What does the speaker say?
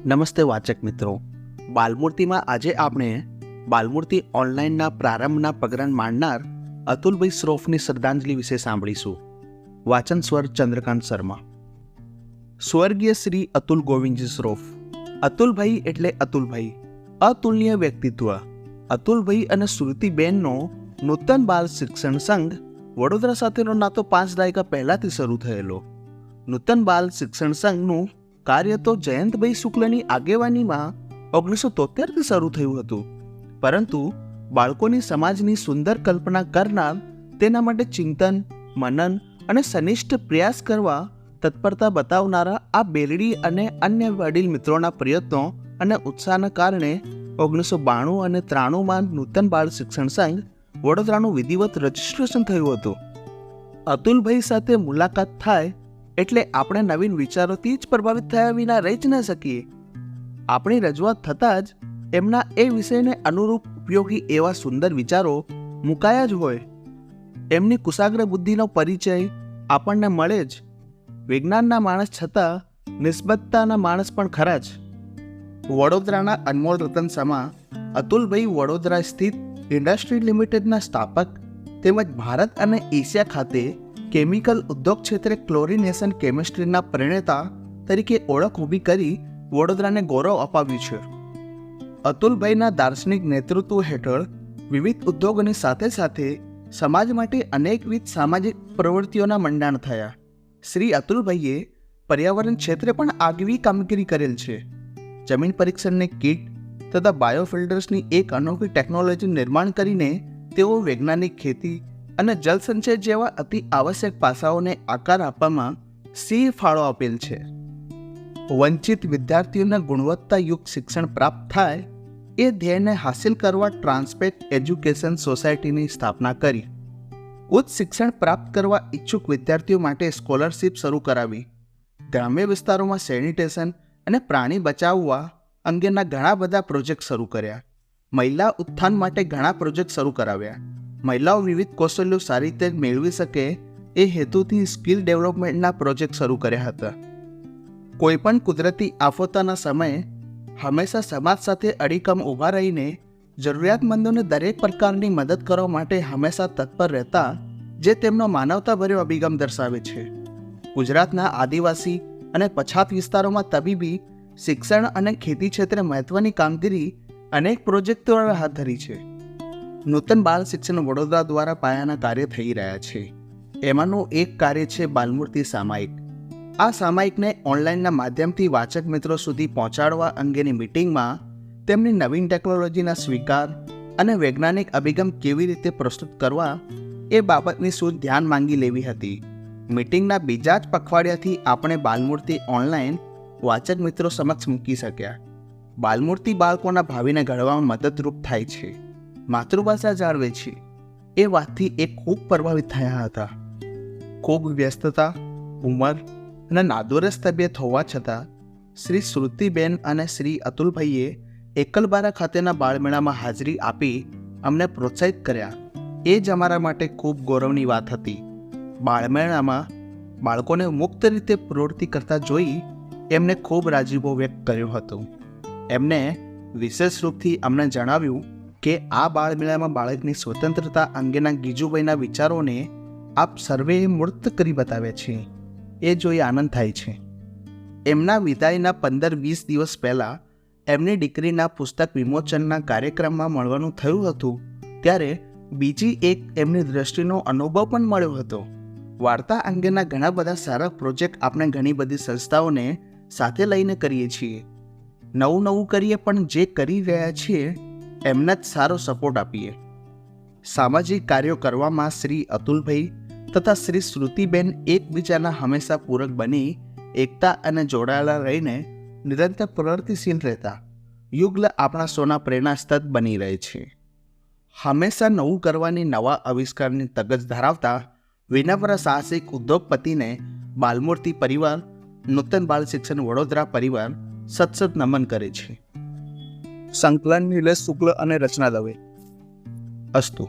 નમસ્તે વાચક મિત્રો, બાલમૂર્તિમાં આજે આપણે બાલમૂર્તિ ઓનલાઈનના પ્રારંભના પગરન માંડનાર અતુલભાઈ શ્રોફની શ્રદ્ધાંજલિ વિશે સાંભળીશું. વાચન સ્વર ચંદ્રકાંત શર્મા. સ્વર્ગીય શ્રી અતુલ ગોવિંદજી શ્રોફ. અતુલભાઈ એટલે અતુલભાઈ, અતુલનીય વ્યક્તિત્વ. અતુલભાઈ અને શ્રુતિબેનનો નૂતન બાલ શિક્ષણ સંઘ વડોદરા સાથેનો નાતો 5 દાયકા પહેલાથી શરૂ થયેલો. નૂતન બાલ શિક્ષણ સંઘનું કાર્ય તો જયંતભાઈ શુક્લની આગેવાનીમાં 1973થી શરૂ થયું હતું, પરંતુ બાળકોની સમાજની સુંદર કલ્પના કરનાર, તેના માટે ચિંતન, મનન અને સનિષ્ઠ પ્રયાસ કરવા તત્પરતા બતાવનારા આ બેલડી અને અન્ય વડીલ મિત્રોના પ્રયત્નો અને ઉત્સાહના કારણે 1992 અને 93માં નૂતન બાળ શિક્ષણ સંઘ વડોદરાનું વિધિવત રજીસ્ટ્રેશન થયું હતું. અતુલભાઈ સાથે મુલાકાત થાય એટલે આપણે નવીન વિચારોથી જ પ્રભાવિત થયા વિના રહી જ ન શકીએ. આપણી રજૂઆત થતાં જ એમના એ વિષયને અનુરૂપ ઉપયોગી એવા સુંદર વિચારો મુકાયા જ હોય. એમની કુશાગ્ર બુદ્ધિનો પરિચય આપણને મળે જ. વિજ્ઞાનના માણસ છતાં નિસ્બતતાના માણસ પણ ખરા જ. વડોદરાના અનમોલ રતન સમા અતુલભાઈ વડોદરા સ્થિત ઇન્ડસ્ટ્રી લિમિટેડના સ્થાપક તેમજ ભારત અને એશિયા ખાતે કેમિકલ ઉદ્યોગ ક્ષેત્રે ક્લોરિનેશન કેમિસ્ટ્રીના પ્રણેતા તરીકે ઓળખ ઊભી કરી વડોદરાને ગૌરવ અપાવ્યું છે. અતુલભાઈના દાર્શનિક નેતૃત્વ હેઠળ વિવિધ ઉદ્યોગોની સાથે સાથે સમાજ માટે અનેકવિધ સામાજિક પ્રવૃત્તિઓના મંડાણ થયા. શ્રી અતુલભાઈએ પર્યાવરણ ક્ષેત્રે પણ આગવી કામગીરી કરેલ છે. જમીન પરીક્ષણની કીટ તથા બાયોફિલ્ટર્સની એક અનોખી ટેકનોલોજી નિર્માણ કરીને તેઓ વૈજ્ઞાનિક ખેતી અને જલસંચય જેવા અતિ આવશ્યક પાસાઓને આકાર આપવામાં સિંહ ફાળો આપેલ છે. વંચિત વિદ્યાર્થીઓને ગુણવત્તાયુક્ત શિક્ષણ પ્રાપ્ત થાય એ ધ્યેયને હાંસિલ કરવા ટ્રાન્સપેક્ટ એજ્યુકેશન સોસાયટીની સ્થાપના કરી. ઉચ્ચ શિક્ષણ પ્રાપ્ત કરવા ઈચ્છુક વિદ્યાર્થીઓ માટે સ્કોલરશીપ શરૂ કરાવી. ગ્રામ્ય વિસ્તારોમાં સેનિટેશન અને પ્રાણી બચાવવા અંગેના ઘણા બધા પ્રોજેક્ટ શરૂ કર્યા. મહિલા ઉત્થાન માટે ઘણા પ્રોજેક્ટ શરૂ કરાવ્યા. મહિલાઓ વિવિધ કૌશલ્યો સારી રીતે મેળવી શકે એ હેતુથી સ્કિલ ડેવલપમેન્ટના પ્રોજેક્ટ શરૂ કર્યા હતા. કોઈપણ કુદરતી આફતોના સમયે હંમેશા સમાજ સાથે અડીખમ ઊભા રહીને જરૂરિયાતમંદોને દરેક પ્રકારની મદદ કરવા માટે હંમેશા તત્પર રહેતા, જે તેમનો માનવતાભર્યો અભિગમ દર્શાવે છે. ગુજરાતના આદિવાસી અને પછાત વિસ્તારોમાં તબીબી, શિક્ષણ અને ખેતી ક્ષેત્રે મહત્વની કામગીરી અનેક પ્રોજેક્ટો હાથ ધરી છે. નૂતન બાળ શિક્ષણ વડોદરા દ્વારા પાયાના કાર્ય થઈ રહ્યા છે. એમાંનું એક કાર્ય છે બાલમૂર્તિ સામાયિક. આ સામાયિકને ઓનલાઈનના માધ્યમથી વાચક મિત્રો સુધી પહોંચાડવા અંગેની મિટિંગમાં તેમની નવીન ટેકનોલોજીના સ્વીકાર અને વૈજ્ઞાનિક અભિગમ કેવી રીતે પ્રસ્તુત કરવા એ બાબતની શું ધ્યાન માંગી લેવી હતી. મિટિંગના બીજા જ પખવાડિયાથી આપણે બાલમૂર્તિ ઓનલાઈન વાચક મિત્રો સમક્ષ મૂકી શક્યા. બાલમૂર્તિ બાળકોના ભાવિને ઘડવામાં મદદરૂપ થાય છે, માતૃભાષા જાળવે છે, એ વાતથી એ ખૂબ પ્રભાવિત થયા હતા. ખૂબ વ્યસ્તતા, ઉંમર અને નાદુરસ્ત તબિયત હોવા છતાં શ્રી શ્રુતિબેન અને શ્રી અતુલભાઈએ એકલબારા ખાતેના બાળમેળામાં હાજરી આપી અમને પ્રોત્સાહિત કર્યા. એ જ અમારા માટે ખૂબ ગૌરવની વાત હતી. બાળમેળામાં બાળકોને મુક્ત રીતે પ્રવૃત્તિ કરતા જોઈ એમને ખૂબ રાજીપો વ્યક્ત કર્યો હતો. એમને વિશેષ રૂપથી અમને જણાવ્યું કે આ બાળમેળામાં બાળકની સ્વતંત્રતા અંગેના ગીજુભાઈના વિચારોને આપ સર્વેએ મૂર્ત કરી બતાવ્યા છે. એ જોઈ આનંદ થાય છે. એમના વિદાયના 15-20 દિવસ પહેલાં એમની દીકરીના પુસ્તક વિમોચનના કાર્યક્રમમાં મળવાનું થયું હતું, ત્યારે બીજી એક એમની દ્રષ્ટિનો અનુભવ પણ મળ્યો હતો. વાર્તા અંગેના ઘણા બધા સારા પ્રોજેક્ટ આપણે ઘણી બધી સંસ્થાઓને સાથે લઈને કરીએ છીએ. નવું કરીએ, પણ જે કરી રહ્યા છીએ એમને જ સારો સપોર્ટ આપીએ. સામાજિક કાર્યો કરવામાં શ્રી અતુલભાઈ તથા શ્રી શ્રુતિબેન એકબીજાના હંમેશા પૂરક બની એકતા અને જોડાયેલા રહીને નિરંતર પ્રવૃત્તિશીલ રહેતા યુગલ આપણા સોના પ્રેરણાસ્પદ બની રહે છે. હંમેશા નવું કરવાની, નવા આવિષ્કારની તગજ ધરાવતા વિનમ્ર સાહસિક ઉદ્યોગપતિને બાલમૂર્તિ પરિવાર, નૂતન બાળ શિક્ષણ વડોદરા પરિવાર સતસત નમન કરે છે. સંકલન નિલેશ શુક્લ અને રચના દવે. અસ્તુ.